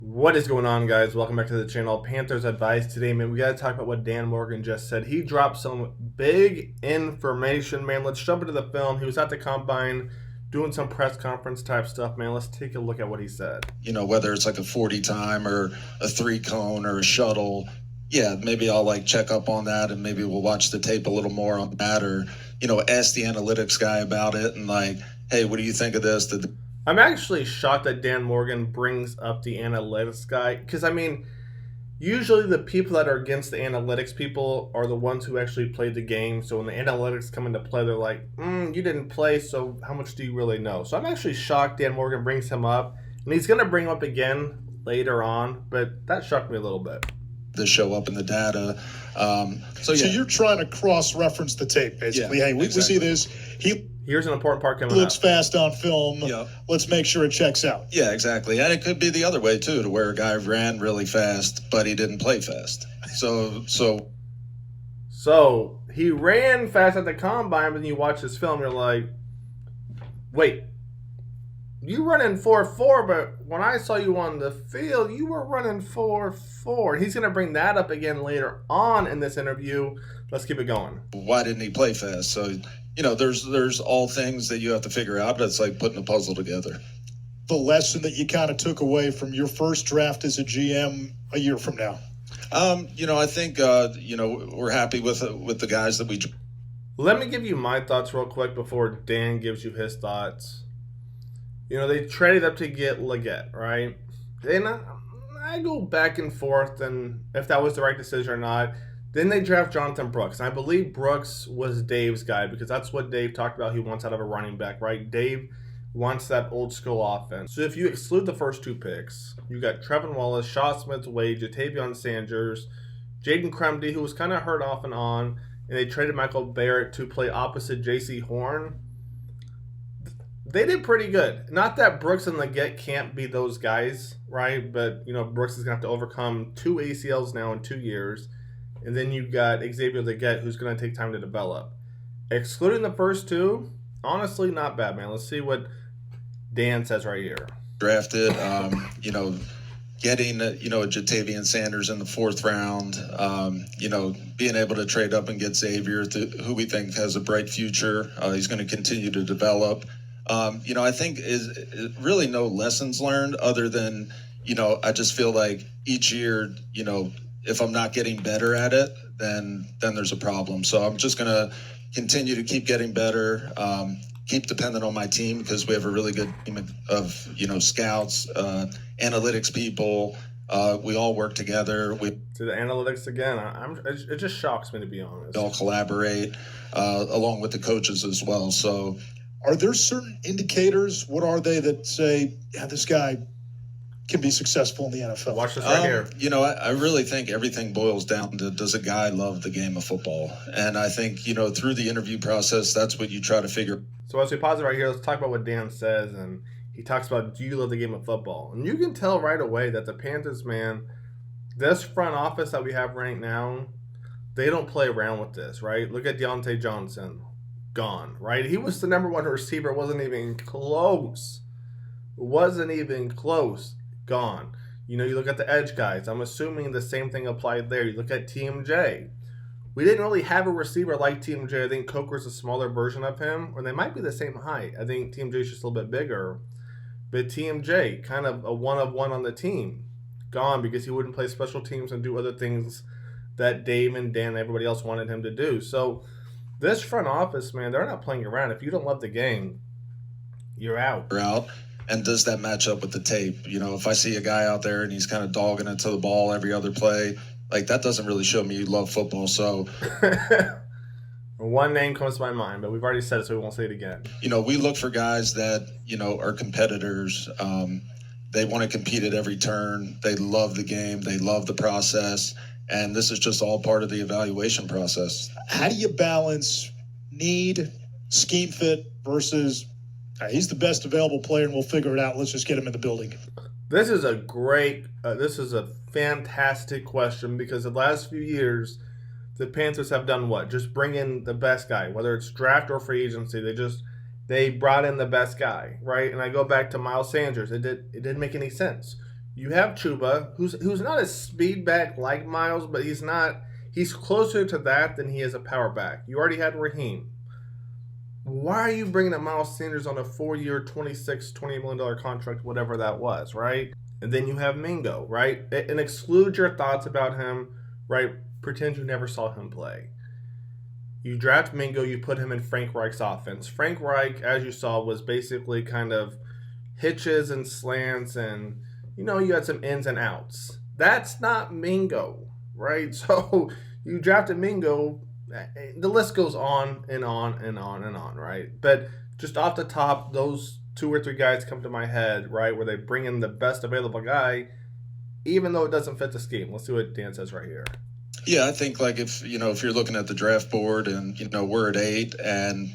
What is going on, guys? Welcome back to the channel. Panthers Advice. Today, man, we got to talk about what Dan Morgan just said. He dropped some big information, man. Let's jump into the film. He was at the combine doing some press conference type stuff, man. Let's take a look at what he said. Whether it's like a 40 time or a 3-cone or a shuttle, yeah, maybe I'll like check up on that and maybe we'll watch the tape a little more on that or, ask the analytics guy about it and like, hey, what do you think of this? I'm actually shocked that Dan Morgan brings up the analytics guy because, usually the people that are against the analytics people are the ones who actually played the game. So when the analytics come into play, they're like, you didn't play, so how much do you really know? So I'm actually shocked Dan Morgan brings him up. And he's going to bring him up again later on, but that shocked me a little bit. To show up in the data. So you're trying to cross-reference the tape, basically. Yeah, hey, we see this. Here's an important part coming looks up. fast on film. Yeah. Let's make sure it checks out. Yeah, exactly. And it could be the other way, too, to where a guy ran really fast, but he didn't play fast. So he ran fast at the combine, but then you watch this film, you're like, wait, you running 4.4, but when I saw you on the field, you were running 4.4. He's going to bring that up again later on in this interview. Let's keep it going. why didn't he play fast? So, there's all things that you have to figure out, but it's like putting a puzzle together. The lesson that you kind of took away from your first draft as a GM a year from now. I think, we're happy with the guys that we. Let me give you my thoughts real quick before Dan gives you his thoughts. They traded up to get Legette, right? And I go back and forth and if that was the right decision or not. Then they draft Jonathan Brooks. And I believe Brooks was Dave's guy because that's what Dave talked about he wants out of a running back, right? Dave wants that old school offense. So if you exclude the first two picks, you got Trevin Wallace, Shaw Smith-Wade, Jatavion Sanders, Jaden Crumdy, who was kind of hurt off and on, and they traded Michael Barrett to play opposite J.C. Horn. They did pretty good. Not that Brooks and Legette can't be those guys, right? But, Brooks is going to have to overcome 2 ACLs now in 2 years. And then you got Xavier Legette, who's going to take time to develop. Excluding the first two, honestly, not bad, man. Let's see what Dan says right here. Drafted, getting, a Jatavian Sanders in the 4th round, being able to trade up and get Xavier, who we think has a bright future. He's going to continue to develop. I think is really no lessons learned other than, I just feel like each year, if I'm not getting better at it, then there's a problem. So I'm just going to continue to keep getting better, keep depending on my team because we have a really good team of, scouts, analytics people. We all work together. To the analytics again, it just shocks me, to be honest. We all collaborate along with the coaches as well. So are there certain indicators? What are they that say, yeah, this guy can be successful in the NFL? Watch this right here. I really think everything boils down to, does a guy love the game of football? And I think, through the interview process, that's what you try to figure. So as we pause it right here, let's talk about what Dan says. And he talks about, do you love the game of football? And you can tell right away that the Panthers, man, this front office that we have right now, they don't play around with this, right? Look at Deontay Johnson. Gone, right? He was the number 1 receiver. Wasn't even close. Gone. You look at the edge guys. I'm assuming the same thing applied there. You look at TMJ. We didn't really have a receiver like TMJ. I think Coker's a smaller version of him, or they might be the same height. I think TMJ's just a little bit bigger. But TMJ, kind of a one of one on the team. Gone because he wouldn't play special teams and do other things that Dave and Dan and everybody else wanted him to do. So this front office, man, they're not playing around. If you don't love the game, you're out. You're out. And does that match up with the tape? If I see a guy out there and he's kind of dogging it to the ball every other play, like that doesn't really show me you love football. So one name comes to my mind, but we've already said it, so we won't say it again. We look for guys that, are competitors. They want to compete at every turn. They love the game. They love the process. And this is just all part of the evaluation process. How do you balance need, scheme fit versus he's the best available player and we'll figure it out. Let's just get him in the building. This is a fantastic question because the last few years, the Panthers have done what? Just bring in the best guy, whether it's draft or free agency. They brought in the best guy, right? And I go back to Miles Sanders. It didn't make any sense. You have Chuba, who's not a speed back like Miles, but he's closer to that than he is a power back. You already had Raheem. Why are you bringing up Miles Sanders on a 4-year, $28 million contract, whatever that was, right? And then you have Mingo, right? And exclude your thoughts about him, right? Pretend you never saw him play. You draft Mingo, you put him in Frank Reich's offense. Frank Reich, as you saw, was basically kind of hitches and slants, and you had some ins and outs. That's not Mingo, right? So you drafted Mingo. The list goes on and on and on and on, right? But just off the top, those 2 or 3 guys come to my head, right, where they bring in the best available guy, even though it doesn't fit the scheme. Let's see what Dan says right here. Yeah, I think like if you're looking at the draft board and we're at 8 and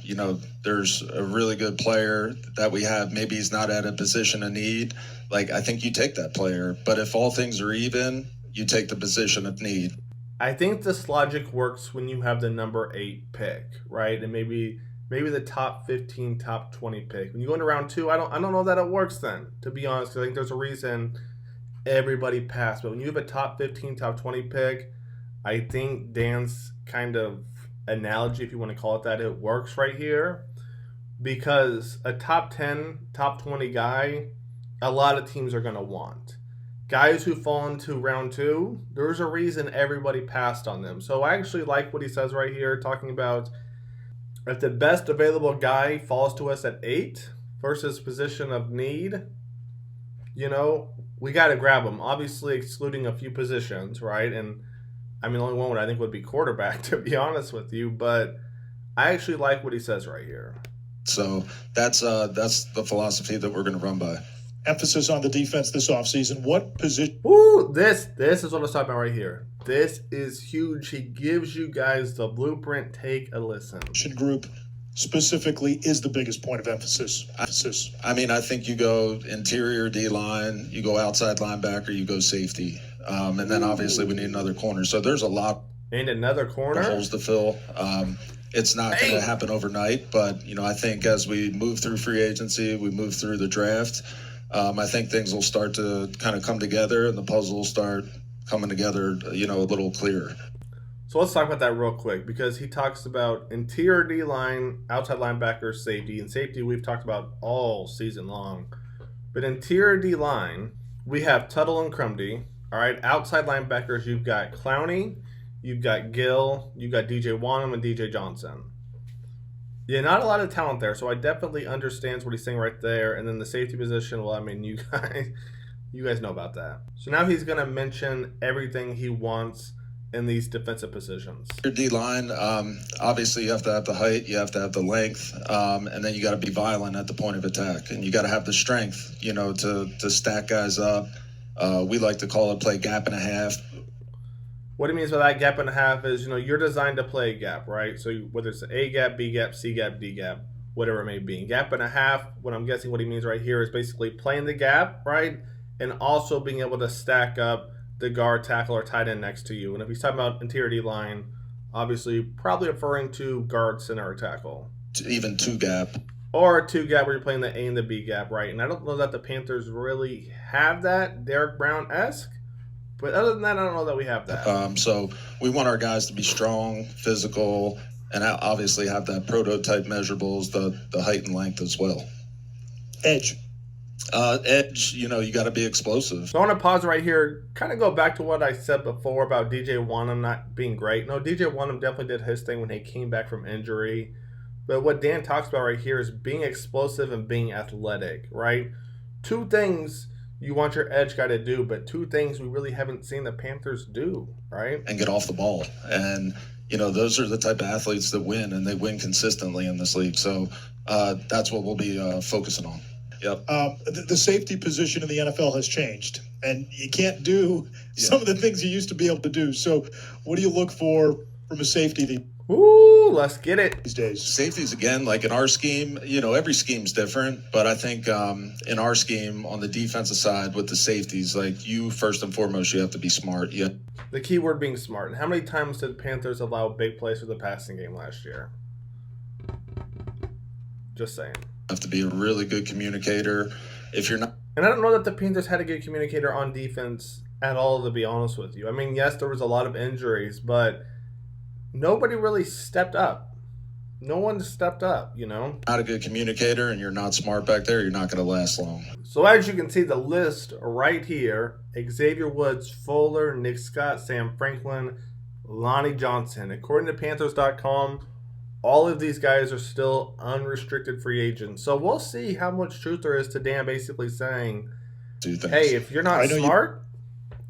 there's a really good player that we have, maybe he's not at a position of need, like I think you take that player. But if all things are even, you take the position of need. I think this logic works when you have the number 8 pick, right? And maybe the top 15, top 20 pick. When you go into round 2, I don't know that it works then, to be honest, because I think there's a reason everybody passed. But when you have a top 15, top 20 pick, I think Dan's kind of analogy, if you want to call it that, it works right here. Because a top 10, top 20 guy, a lot of teams are going to want. Guys who fall into round 2, there's a reason everybody passed on them. So I actually like what he says right here, talking about if the best available guy falls to us at 8 versus position of need, we got to grab him. Obviously excluding a few positions, right? And I mean, the only one I think would be quarterback, to be honest with you. But I actually like what he says right here. So that's the philosophy that we're going to run by. Emphasis on the defense this offseason. What position? Ooh, this is what I'm talking about right here. This is huge. He gives you guys the blueprint. Take a listen. Group specifically is the biggest point of emphasis. I mean, I think you go interior D-line, you go outside linebacker, you go safety. And then obviously we need another corner. So there's a lot and another corner of holes to fill. It's not going to happen overnight, but I think as we move through free agency, we move through the draft, I think things will start to kind of come together and the puzzle will start coming together, a little clearer. So let's talk about that real quick, because he talks about interior D-line, outside linebacker, safety. And safety we've talked about all season long. But interior D-line, we have Tuttle and Crumdy. All right, outside linebackers, you've got Clowney, you've got Gill, you've got DJ Wanham and DJ Johnson. Yeah, not a lot of talent there, so I definitely understand what he's saying right there. And then the safety position, well, I mean, you guys know about that. So now he's going to mention everything he wants in these defensive positions. Your D-line, obviously you have to have the height, you have to have the length, and then you got to be violent at the point of attack. And you got to have the strength, to stack guys up. We like to call it play gap and a half. What he means by that gap and a half is, you're designed to play gap, right? So whether it's A gap, B gap, C gap, D gap, whatever it may be. Gap and a half, what I'm guessing what he means right here is basically playing the gap, right? And also being able to stack up the guard, tackle, or tight end next to you. And if he's talking about interior D-line, obviously probably referring to guard, center, or tackle. Even 2 gap. Or a 2 gap where you're playing the A and the B gap, right? And I don't know that the Panthers really have that, Derek Brown-esque. But other than that, I don't know that we have that. So we want our guys to be strong, physical, and obviously have that prototype measurables, the height and length as well. Edge, you got to be explosive. So I want to pause right here, kind of go back to what I said before about DJ Wanham not being great. No, DJ Wanham definitely did his thing when he came back from injury. But what Dan talks about right here is being explosive and being athletic, right? 2 things you want your edge guy to do, but 2 things we really haven't seen the Panthers do, right? And get off the ball. And, those are the type of athletes that win, and they win consistently in this league. So that's what we'll be focusing on. Yep. The safety position in the NFL has changed, and you can't do some of the things you used to be able to do. So what do you look for from a safety Ooh, let's get it. these days? Safeties, again, like in our scheme, every scheme's different. But I think in our scheme on the defensive side with the safeties, like you, first and foremost, you have to be smart. Yeah. The key word being smart. And how many times did Panthers allow big plays for the passing game last year? Just saying. You have to be a really good communicator. If you're not And I don't know that the Panthers had a good communicator on defense at all, to be honest with you. I mean, yes, there was a lot of injuries, but nobody really stepped up. No one stepped up, you know? Not a good communicator and you're not smart back there, you're not going to last long. So as you can see, the list right here: Xavier Woods, Fuller, Nick Scott, Sam Franklin, Lonnie Johnson. According to Panthers.com, all of these guys are still unrestricted free agents. So we'll see how much truth there is to Dan basically saying, hey, if you're not smart,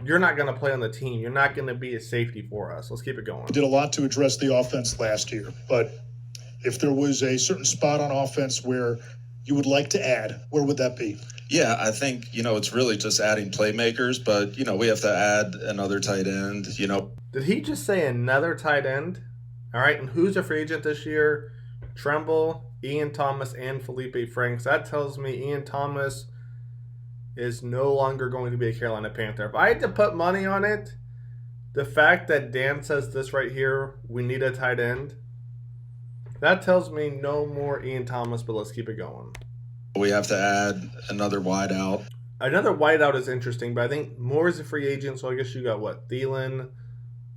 you're not going to play on the team. You're not going to be a safety for us. Let's keep it going. Did a lot to address the offense last year, but if there was a certain spot on offense where you would like to add, where would that be? Yeah, I think, it's really just adding playmakers, but, we have to add another tight end, Did he just say another tight end? All right, and who's a free agent this year? Tremble, Ian Thomas, and Felipe Franks. That tells me Ian Thomas is no longer going to be a Carolina Panther. If I had to put money on it, the fact that Dan says this right here, we need a tight end, that tells me no more Ian Thomas, but let's keep it going. We have to add another wideout. Another wideout is interesting, but I think Moore is a free agent, so I guess you got what? Thielen,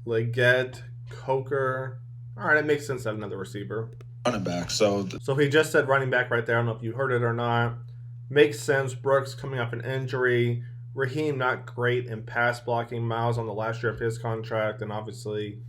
Legette, Coker. All right, it makes sense to have another receiver. Running back. So he just said running back right there. I don't know if you heard it or not. Makes sense. Brooks coming off an injury. Raheem not great in pass blocking. Miles on the last year of his contract, and obviously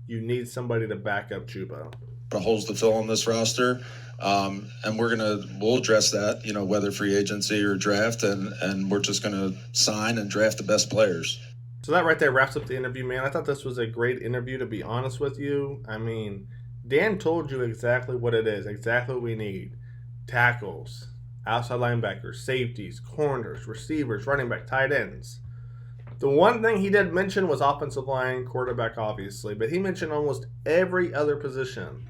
you need somebody to back up Chuba. Holes to fill on this roster, and we'll address that, whether free agency or draft, and we're just gonna sign and draft the best players. So that right there wraps up the interview, man. I thought this was a great interview, to be honest with you. I mean, Dan told you exactly what it is, exactly what we need: tackles, outside linebackers, safeties, corners, receivers, running back, tight ends. The one thing he did mention was offensive line, quarterback, obviously, but he mentioned almost every other position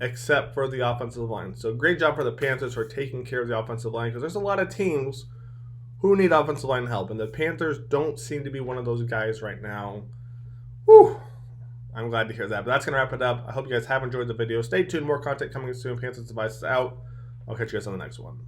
except for the offensive line. So great job for the Panthers for taking care of the offensive line, because there's a lot of teams who need offensive line help, and the Panthers don't seem to be one of those guys right now. Whew. I'm glad to hear that. But that's going to wrap it up. I hope you guys have enjoyed the video. Stay tuned. More content coming soon. Panthers Devices out. I'll catch you guys on the next one.